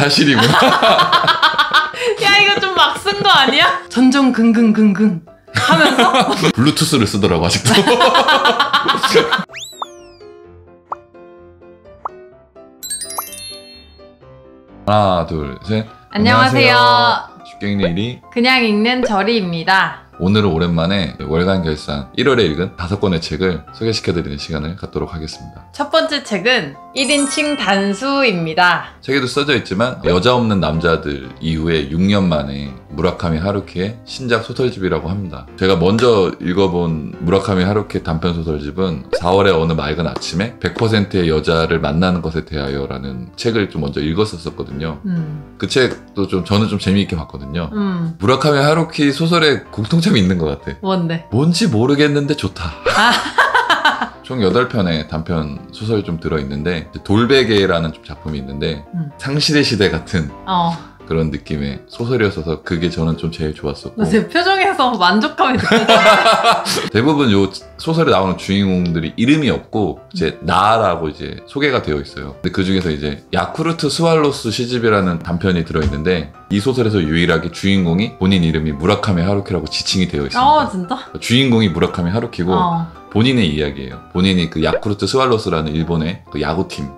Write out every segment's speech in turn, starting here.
사실이구나. 야, 이거 좀 막 쓴 거 아니야? 전전긍긍긍긍 하면서 블루투스를 쓰더라고 아직도. 하나 둘 셋. 안녕하세요. 쉽게 읽는 일이 그냥 읽는 저리입니다. 오늘은 오랜만에 월간 결산 1월에 읽은 5권의 책을 소개시켜드리는 시간을 갖도록 하겠습니다. 첫 번째 책은 1인칭 단수입니다. 책에도 써져 있지만 여자 없는 남자들 이후에 6년 만에 무라카미 하루키의 신작 소설집이라고 합니다. 제가 먼저 읽어본 무라카미 하루키의 단편 소설집은 4월의 어느 맑은 아침에 100%의 여자를 만나는 것에 대하여라는 책을 좀 먼저 읽었었거든요. 그 책도 저는 좀 재미있게 봤거든요. 무라카미 하루키 소설의 공통점이 있는 것 같아. 뭔데? 뭔지 모르겠는데 좋다. 총 8편의 단편 소설이 좀 들어있는데 돌베개라는 좀 작품이 있는데 상실의 시대 같은 그런 느낌의 소설이었어서 그게 저는 좀 제일 좋았었고 제 표정에서 만족감이 느껴져. 대부분 요 소설에 나오는 주인공들이 이름이 없고 이제 나라고 이제 소개가 되어 있어요. 근데 그 중에서 이제 야쿠르트 스왈로스 시집이라는 단편이 들어있는데 이 소설에서 유일하게 주인공이 본인 이름이 무라카미 하루키라고 지칭이 되어 있습니다. 진짜? 주인공이 무라카미 하루키고 본인의 이야기예요. 본인이 그 야쿠르트 스왈로스라는 일본의 그 야구팀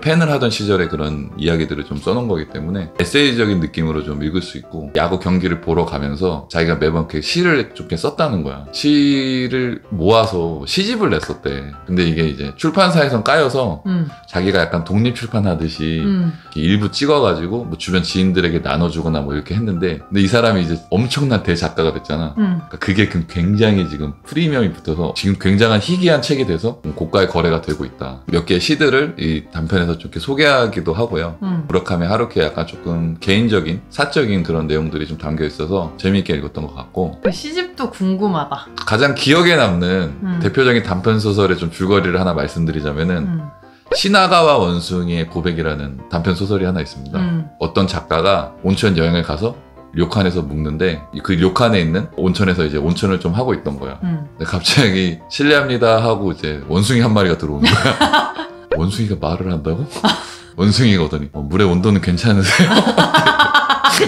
팬을 하던 시절의 그런 이야기들을 좀 써놓은 거기 때문에 에세이적인 느낌으로 좀 읽을 수 있고 야구 경기를 보러 가면서 자기가 매번 그 시를 좀 썼다는 거야. 시를 모아서 시집을 냈었대. 근데 이게 이제 출판사에선 까여서 자기가 약간 독립 출판하듯이 일부 찍어가지고 뭐 주변 지인들에게 나눠주거나 뭐 이렇게 했는데 근데 이 사람이 이제 엄청난 대작가가 됐잖아. 그러니까 그게 굉장히 지금 프리미엄이 붙어서 지금 굉장한 희귀한 책이 돼서 고가의 거래가 되고 있다. 몇 개의 시들을 이 단편에서 좀 이렇게 소개하기도 하고요. 무라카미 하루키의 약간 조금 개인적인 사적인 그런 내용들이 좀 담겨 있어서 재미있게 읽었던 것 같고 그 시집도 궁금하다. 가장 기억에 남는 대표적인 단편 소설의 좀 줄거리를 하나 말씀드리자면은 시나가와 원숭이의 고백이라는 단편 소설이 하나 있습니다. 어떤 작가가 온천 여행을 가서 료칸에서 묵는데 그 료칸에 있는 온천에서 이제 온천을 좀 하고 있던 거야. 근데 갑자기 실례합니다 하고 이제 원숭이 한 마리가 들어오는 거야. 원숭이가 말을 한다고? 원숭이가 오더니 물의 온도는 괜찮으세요?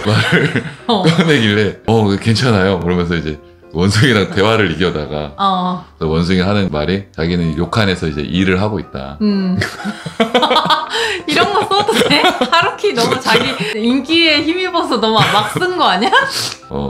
말을 꺼내길래 괜찮아요. 그러면서 이제 원숭이랑 대화를 이겨다가 원숭이가 하는 말이 자기는 료칸에서 이제 일을 하고 있다. 이런 거 써도 돼? 하루키 너무 자기 인기에 힘입어서 너무 막 쓴 거 아니야?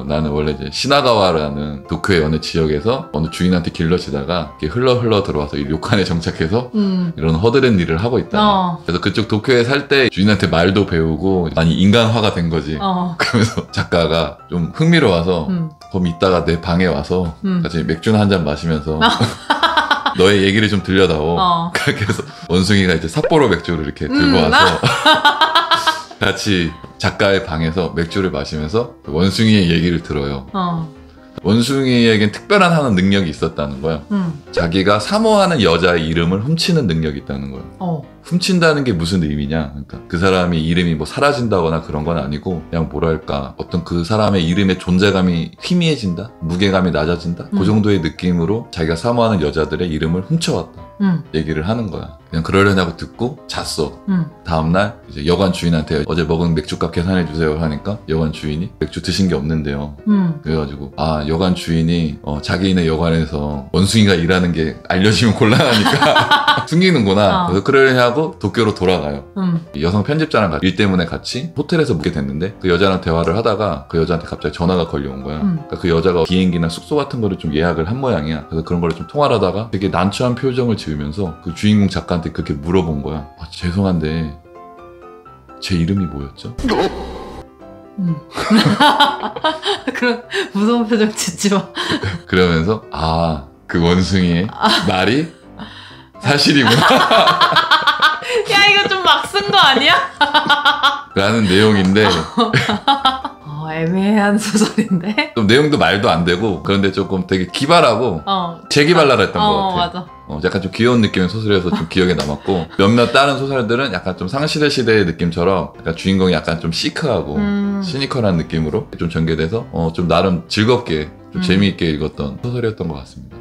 나는 원래 이제 시나가와라는 도쿄의 어느 지역에서 어느 주인한테 길러지다가 이렇게 흘러 들어와서 이 료칸에 정착해서 이런 허드렛 일을 하고 있다. 그래서 그쪽 도쿄에 살 때 주인한테 말도 배우고 많이 인간화가 된 거지. 그러면서 작가가 좀 흥미로워서 그럼 이따가 내 방에 와서 같이 맥주나 한 잔 마시면서 너의 얘기를 좀 들려다오. 그래서 원숭이가 이제 삿포로 맥주를 이렇게 들고 와서 같이 작가의 방에서 맥주를 마시면서 원숭이의 얘기를 들어요. 원숭이에겐 특별한 하는 능력이 있었다는 거야. 자기가 사모하는 여자의 이름을 훔치는 능력이 있다는 거야. 훔친다는 게 무슨 의미냐? 그러니까 그 사람이 이름이 뭐 사라진다거나 그런 건 아니고 그냥 뭐랄까 어떤 그 사람의 이름의 존재감이 희미해진다? 무게감이 낮아진다? 그 정도의 느낌으로 자기가 사모하는 여자들의 이름을 훔쳐왔다. 얘기를 하는 거야. 그냥 그러려냐고 듣고 잤어. 다음날 이제 여관 주인한테 어제 먹은 맥주값 계산해 주세요 하니까 여관 주인이 맥주 드신 게 없는데요. 그래가지고 여관 주인이 자기네 여관에서 원숭이가 일하는 게 알려지면 곤란하니까 숨기는구나. 그래서 그러려냐고 도쿄로 돌아가요. 여성 편집자랑 일 때문에 같이 호텔에서 묵게 됐는데 그 여자랑 대화를 하다가 그 여자한테 갑자기 전화가 걸려온 거야. 그러니까 그 여자가 비행기나 숙소 같은 거를 좀 예약을 한 모양이야. 그래서 그런 거를 좀 통화를 하다가 되게 난처한 표정을 지으면서 그 주인공 작가한테 그렇게 물어본 거야. 죄송한데 제 이름이 뭐였죠? 그런 무서운 표정 짓지 마. 그러면서 그 원숭이의 말이 사실이구나. 야, 이거 좀 막 쓴 거 아니야? 라는 내용인데 애매한 소설인데? 좀 내용도 말도 안 되고 그런데 조금 되게 기발하고 재기발랄 했던 것 같아. 맞아. 약간 좀 귀여운 느낌의 소설이어서 좀 기억에 남았고 몇몇 다른 소설들은 약간 좀 상실의 시대의 느낌처럼 약간 주인공이 약간 좀 시크하고 시니컬한 느낌으로 좀 전개돼서 좀 나름 즐겁게 좀 재미있게 읽었던 소설이었던 것 같습니다.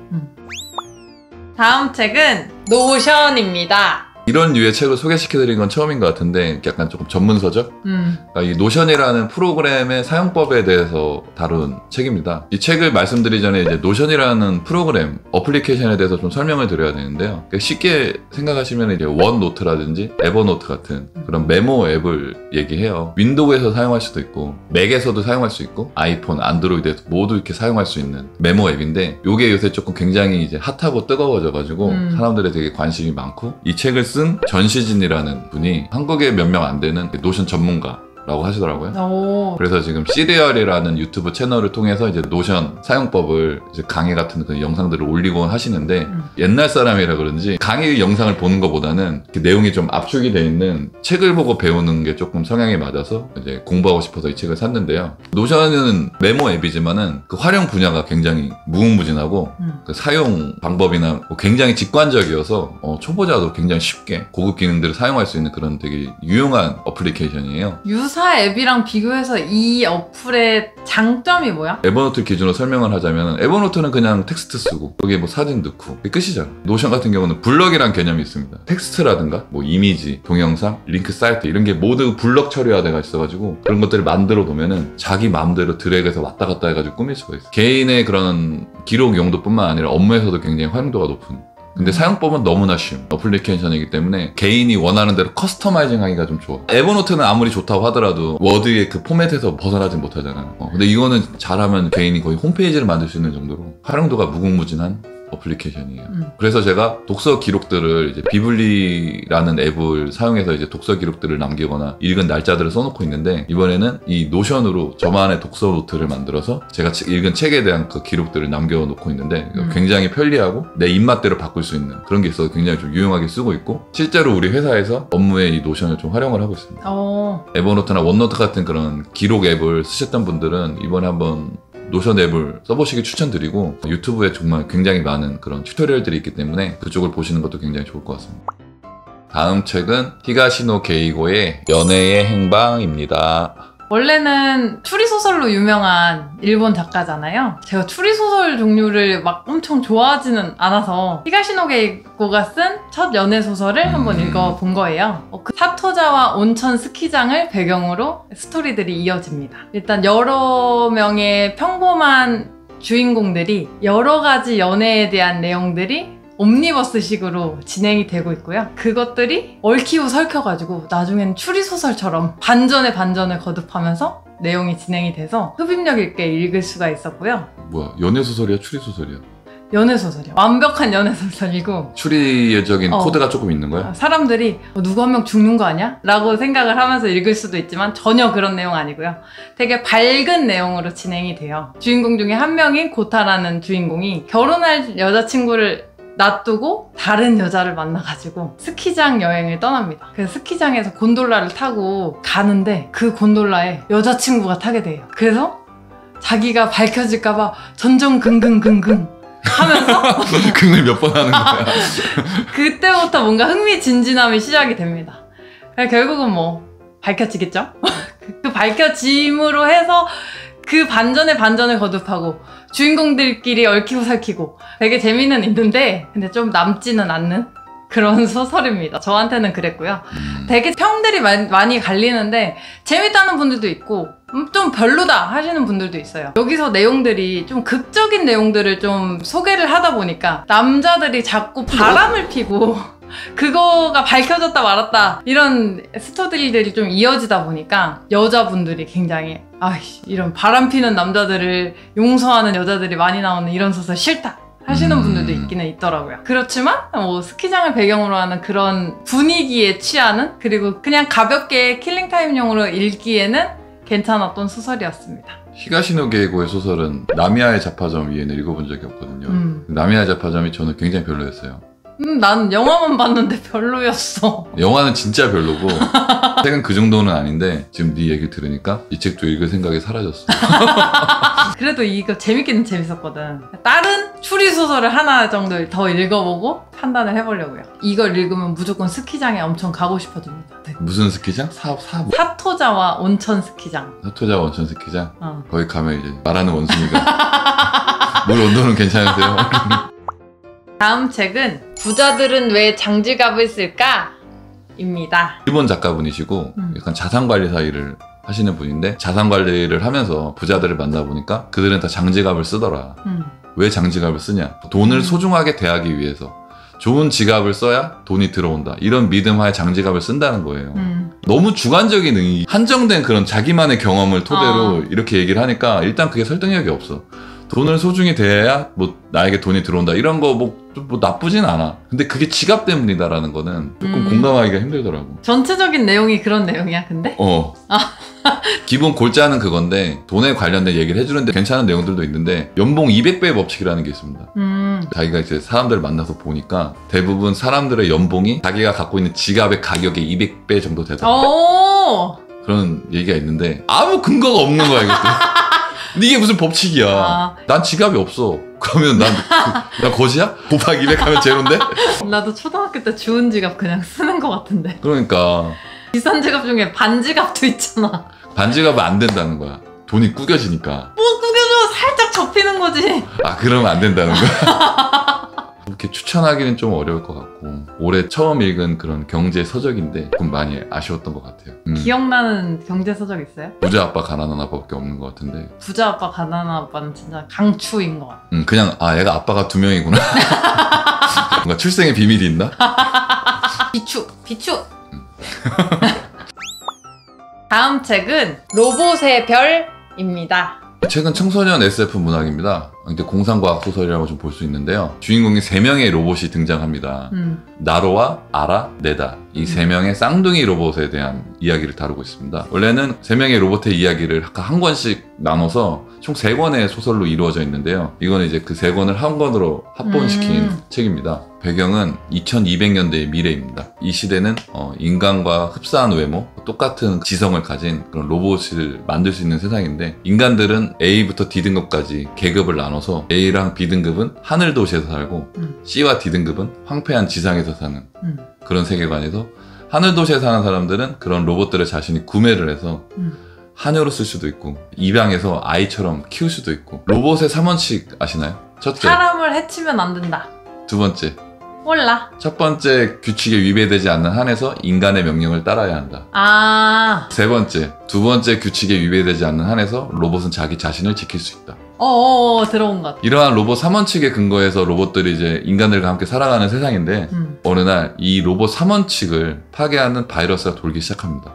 다음 책은 노션입니다. 이런 류의 책을 소개시켜드린 건 처음인 것 같은데 약간 조금 전문서적? 그러니까 이 노션이라는 프로그램의 사용법에 대해서 다룬 책입니다. 이 책을 말씀드리기 전에 이제 노션이라는 프로그램, 어플리케이션에 대해서 좀 설명을 드려야 되는데요. 그러니까 쉽게 생각하시면 이제 원노트라든지 에버노트 같은 그런 메모 앱을 얘기해요. 윈도우에서 사용할 수도 있고 맥에서도 사용할 수 있고 아이폰, 안드로이드에서 모두 이렇게 사용할 수 있는 메모 앱인데 요게 요새 조금 굉장히 이제 핫하고 뜨거워져가지고 사람들의 되게 관심이 많고 이 책을 쓴 전시진이라는 분이 한국에 몇 명 안 되는 노션 전문가라고 하시더라고요. 오. 그래서 지금 시리얼이라는 유튜브 채널을 통해서 이제 노션 사용법을 이제 강의 같은 그 영상들을 올리고 하시는데 옛날 사람이라 그런지 강의 영상을 보는 것보다는 내용이 좀 압축이 돼 있는 책을 보고 배우는 게 조금 성향에 맞아서 이제 공부하고 싶어서 이 책을 샀는데요. 노션은 메모 앱이지만은 그 활용 분야가 굉장히 무궁무진하고 그 사용 방법이나 굉장히 직관적이어서 초보자도 굉장히 쉽게 고급 기능들을 사용할 수 있는 그런 되게 유용한 어플리케이션이에요. 유사 앱이랑 비교해서 이 어플의 장점이 뭐야? 에버노트 기준으로 설명을 하자면 에버노트는 그냥 텍스트 쓰고 거기에 뭐 사진 넣고 그게 끝이잖아. 노션 같은 경우는 블럭이란 개념이 있습니다. 텍스트라든가 뭐 이미지, 동영상, 링크 사이트 이런 게 모두 블럭 처리화되어 있어가지고 그런 것들을 만들어 놓으면은 자기 마음대로 드래그해서 왔다 갔다 해가지고 꾸밀 수가 있어. 개인의 그런 기록 용도뿐만 아니라 업무에서도 굉장히 활용도가 높은. 근데 사용법은 너무나 쉬운 어플리케이션이기 때문에 개인이 원하는 대로 커스터마이징 하기가 좀 좋아. 에버노트는 아무리 좋다고 하더라도 워드의 그 포맷에서 벗어나지 못하잖아. 근데 이거는 잘하면 개인이 거의 홈페이지를 만들 수 있는 정도로 활용도가 무궁무진한 어플리케이션이에요. 그래서 제가 독서 기록들을 이제 비블리라는 앱을 사용해서 이제 독서 기록들을 남기거나 읽은 날짜들을 써놓고 있는데 이번에는 이 노션으로 저만의 독서 노트를 만들어서 제가 읽은 책에 대한 그 기록들을 남겨놓고 있는데 굉장히 편리하고 내 입맛대로 바꿀 수 있는 그런 게 있어서 굉장히 좀 유용하게 쓰고 있고 실제로 우리 회사에서 업무에 이 노션을 좀 활용을 하고 있습니다. 에버노트나 원노트 같은 그런 기록 앱을 쓰셨던 분들은 이번에 한번 노션 앱을 써보시길 추천드리고 유튜브에 정말 굉장히 많은 그런 튜토리얼들이 있기 때문에 그쪽을 보시는 것도 굉장히 좋을 것 같습니다. 다음 책은 히가시노 게이고의 연애의 행방입니다. 원래는 추리소설로 유명한 일본 작가잖아요. 제가 추리소설 종류를 막 엄청 좋아하지는 않아서 히가시노 게이고가 쓴 첫 연애소설을 한번 읽어본 거예요. 그 사토자와 온천 스키장을 배경으로 스토리들이 이어집니다. 일단 여러 명의 평범한 주인공들이 여러 가지 연애에 대한 내용들이 옴니버스식으로 진행이 되고 있고요. 그것들이 얽히고 설켜가지고 나중엔 추리소설처럼 반전에 반전을 거듭하면서 내용이 진행이 돼서 흡입력 있게 읽을 수가 있었고요. 뭐야, 연애소설이야? 추리소설이야? 연애소설이요. 완벽한 연애소설이고 추리적인 코드가 조금 있는 거야? 사람들이 누구 한 명 죽는 거 아니야? 라고 생각을 하면서 읽을 수도 있지만 전혀 그런 내용 아니고요. 되게 밝은 내용으로 진행이 돼요. 주인공 중에 한 명인 고타라는 주인공이 결혼할 여자친구를 놔두고 다른 여자를 만나가지고 스키장 여행을 떠납니다. 그래서 스키장에서 곤돌라를 타고 가는데 그 곤돌라에 여자친구가 타게 돼요. 그래서 자기가 밝혀질까봐 전전긍긍긍긍 하면서 긍을 몇 번 하는 거야? 그때부터 뭔가 흥미진진함이 시작이 됩니다. 결국은 뭐 밝혀지겠죠? 그 밝혀짐으로 해서 그 반전에 반전을 거듭하고 주인공들끼리 얽히고 설키고 되게 재미는 있는데 근데 좀 남지는 않는 그런 소설입니다. 저한테는 그랬고요. 되게 평들이 많이 갈리는데 재밌다는 분들도 있고 좀 별로다 하시는 분들도 있어요. 여기서 내용들이 좀 극적인 내용들을 좀 소개를 하다 보니까 남자들이 자꾸 바람을 피고 그거가 밝혀졌다 말았다 이런 스토리들이 좀 이어지다 보니까 여자분들이 굉장히 이런 바람피는 남자들을 용서하는 여자들이 많이 나오는 이런 소설 싫다 하시는 분들도 있기는 있더라고요. 그렇지만 뭐 스키장을 배경으로 하는 그런 분위기에 취하는 그리고 그냥 가볍게 킬링타임용으로 읽기에는 괜찮았던 소설이었습니다. 히가시노 게이고의 소설은 나미야의 자파점 위에는 읽어본 적이 없거든요. 나미야의 자파점이 저는 굉장히 별로였어요. 난 영화만 봤는데 별로였어. 영화는 진짜 별로고 책은 그 정도는 아닌데 지금 네 얘기 들으니까 이 책도 읽을 생각이 사라졌어. 그래도 이거 재밌기는 재밌었거든. 다른 추리소설을 하나 정도 더 읽어보고 판단을 해보려고요. 이걸 읽으면 무조건 스키장에 엄청 가고 싶어집니다. 네. 무슨 스키장? 사토자와 온천 스키장. 사토자와 온천 스키장? 거기 가면 이제 말하는 원숭이가 물 온도는 괜찮으세요? 다음 책은 부자들은 왜 장지갑을 쓸까? 입니다. 일본 작가분이시고 약간 자산관리사 일을 하시는 분인데 자산관리를 하면서 부자들을 만나보니까 그들은 다 장지갑을 쓰더라. 왜 장지갑을 쓰냐? 돈을 소중하게 대하기 위해서. 좋은 지갑을 써야 돈이 들어온다. 이런 믿음 하에 장지갑을 쓴다는 거예요. 너무 주관적인 의미, 한정된 그런 자기만의 경험을 토대로 이렇게 얘기를 하니까 일단 그게 설득력이 없어. 돈을 소중히 대해야 뭐 나에게 돈이 들어온다. 이런 거 뭐 나쁘진 않아. 근데 그게 지갑 때문이다라는 거는 조금 공감하기가 힘들더라고. 전체적인 내용이 그런 내용이야, 근데? 기본 골자는 그건데 돈에 관련된 얘기를 해주는데 괜찮은 내용들도 있는데 연봉 200배의 법칙이라는 게 있습니다. 자기가 이제 사람들을 만나서 보니까 대부분 사람들의 연봉이 자기가 갖고 있는 지갑의 가격의 200배 정도 되더라. 그런 얘기가 있는데 아무 근거가 없는 거야 이것도. 근데 이게 무슨 법칙이야. 난 지갑이 없어. 그러면 난 거지야? 곱하기 200 하면 제로인데? 나도 초등학교 때 주운 지갑 그냥 쓰는 것 같은데. 그러니까 비싼 지갑 중에 반지갑도 있잖아. 반지갑은 안 된다는 거야. 돈이 구겨지니까. 뭐 구겨져? 살짝 접히는 거지. 그러면 안 된다는 거야? 이렇게 추천하기는 좀 어려울 것 같고 올해 처음 읽은 그런 경제 서적인데 좀 많이 아쉬웠던 것 같아요. 기억나는 경제 서적 있어요? 부자 아빠 가난한 아빠밖에 없는 것 같은데. 부자 아빠 가난한 아빠는 진짜 강추인 것 같아. 그냥 얘가 아빠가 2명이구나. 뭔가 출생의 비밀이 있나? 비추. 다음 책은 로봇의 별입니다. 최근 청소년 SF 문학입니다. 근데 공상과학 소설이라고 좀 볼 수 있는데요. 주인공이 3명의 로봇이 등장합니다. 나로와 아라, 네다. 이 3명의 쌍둥이 로봇에 대한 이야기를 다루고 있습니다. 원래는 3명의 로봇의 이야기를 한 권씩 나눠서 총 3권의 소설로 이루어져 있는데요. 이거는 이제 그 3권을 한 권으로 합본시킨 책입니다. 배경은 2200년대의 미래입니다. 이 시대는 인간과 흡사한 외모, 똑같은 지성을 가진 그런 로봇을 만들 수 있는 세상인데 인간들은 A부터 D등급까지 계급을 나눠서 A랑 B등급은 하늘 도시에서 살고 C와 D등급은 황폐한 지상에서 사는 그런 세계관에서 하늘 도시에 사는 사람들은 그런 로봇들을 자신이 구매를 해서 하녀로 쓸 수도 있고 입양해서 아이처럼 키울 수도 있고. 로봇의 3원칙 아시나요? 첫째, 사람을 해치면 안 된다. 두 번째, 몰라. 첫 번째, 규칙에 위배되지 않는 한에서 인간의 명령을 따라야 한다. 세 번째, 두 번째 규칙에 위배되지 않는 한에서 로봇은 자기 자신을 지킬 수 있다. 들어온 것 같아. 이러한 로봇 3원칙에 근거해서 로봇들이 이제 인간들과 함께 살아가는 세상인데 어느 날 이 로봇 3원칙을 파괴하는 바이러스가 돌기 시작합니다.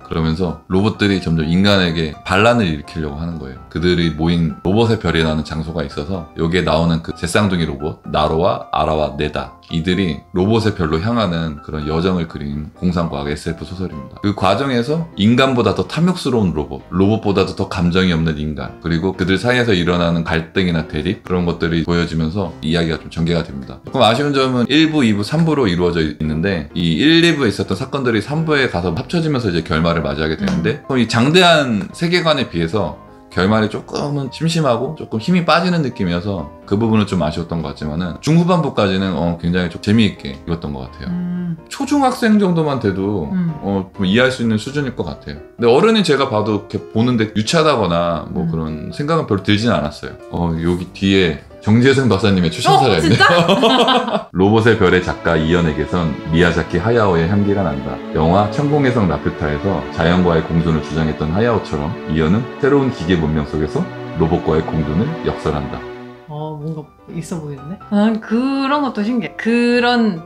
그러면서 로봇들이 점점 인간에게 반란을 일으키려고 하는 거예요. 그들이 모인 로봇의 별이라는 장소가 있어서 여기에 나오는 그 제 쌍둥이 로봇 나로와 아라와 네다, 이들이 로봇의 별로 향하는 그런 여정을 그린 공상과학 SF 소설입니다. 그 과정에서 인간보다 더 탐욕스러운 로봇, 로봇보다도 더 감정이 없는 인간, 그리고 그들 사이에서 일어나는 갈등이나 대립, 그런 것들이 보여지면서 이야기가 좀 전개가 됩니다. 조금 아쉬운 점은 1부, 2부, 3부로 이루어져 있는데 이 1, 2부에 있었던 사건들이 3부에 가서 합쳐지면서 이제 결말을 맞이하게 되는데 이 장대한 세계관에 비해서 결말이 조금은 심심하고 조금 힘이 빠지는 느낌이어서 그 부분은 좀 아쉬웠던 것 같지만은 중후반부까지는 굉장히 좀 재미있게 읽었던 것 같아요. 초중학생 정도만 돼도 좀 이해할 수 있는 수준일 것 같아요. 근데 어른이 제가 봐도 이렇게 보는데 유치하다거나 뭐 그런 생각은 별로 들지는 않았어요. 여기 뒤에 정재승 박사님의 추천사가 있네요. 로봇의 별의 작가 이연에게선 미야자키 하야오의 향기가 난다. 영화 천공의 성 라퓨타에서 자연과의 공존을 주장했던 하야오처럼 이연은 새로운 기계 문명 속에서 로봇과의 공존을 역설한다. 뭔가 있어 보이는데? 난 그런 것도 신기해. 그런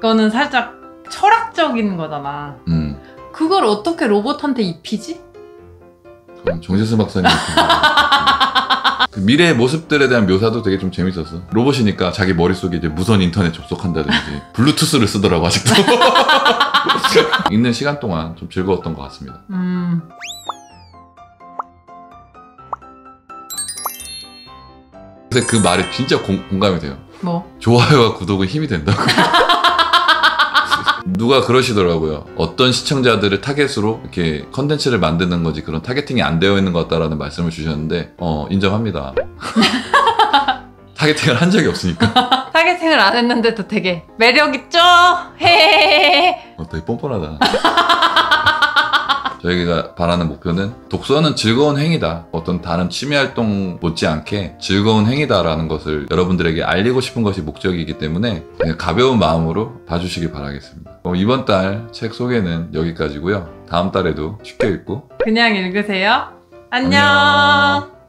거는 살짝 철학적인 거잖아. 그걸 어떻게 로봇한테 입히지? 정재승 박사님 그 미래의 모습들에 대한 묘사도 되게 좀 재밌었어. 로봇이니까 자기 머릿속에 이제 무선 인터넷 접속한다든지 블루투스를 쓰더라고 아직도. 읽는 시간 동안 좀 즐거웠던 것 같습니다. 그래서 그 말이 진짜 공감이 돼요. 뭐? 좋아요와 구독은 힘이 된다고. 누가 그러시더라고요. 어떤 시청자들을 타겟으로 이렇게 컨텐츠를 만드는 거지 그런 타겟팅이 안 되어 있는 것 같다라는 말씀을 주셨는데 인정합니다. 타겟팅을 한 적이 없으니까. 타겟팅을 안 했는데도 되게 매력 있죠? 헤헤헤헤. 되게 뻔뻔하다. 저희가 바라는 목표는 독서는 즐거운 행위다. 어떤 다른 취미 활동 못지않게 즐거운 행위다라는 것을 여러분들에게 알리고 싶은 것이 목적이기 때문에 그냥 가벼운 마음으로 봐주시기 바라겠습니다. 이번 달 책 소개는 여기까지고요. 다음 달에도 쉽게 읽고 그냥 읽으세요. 안녕. 안녕.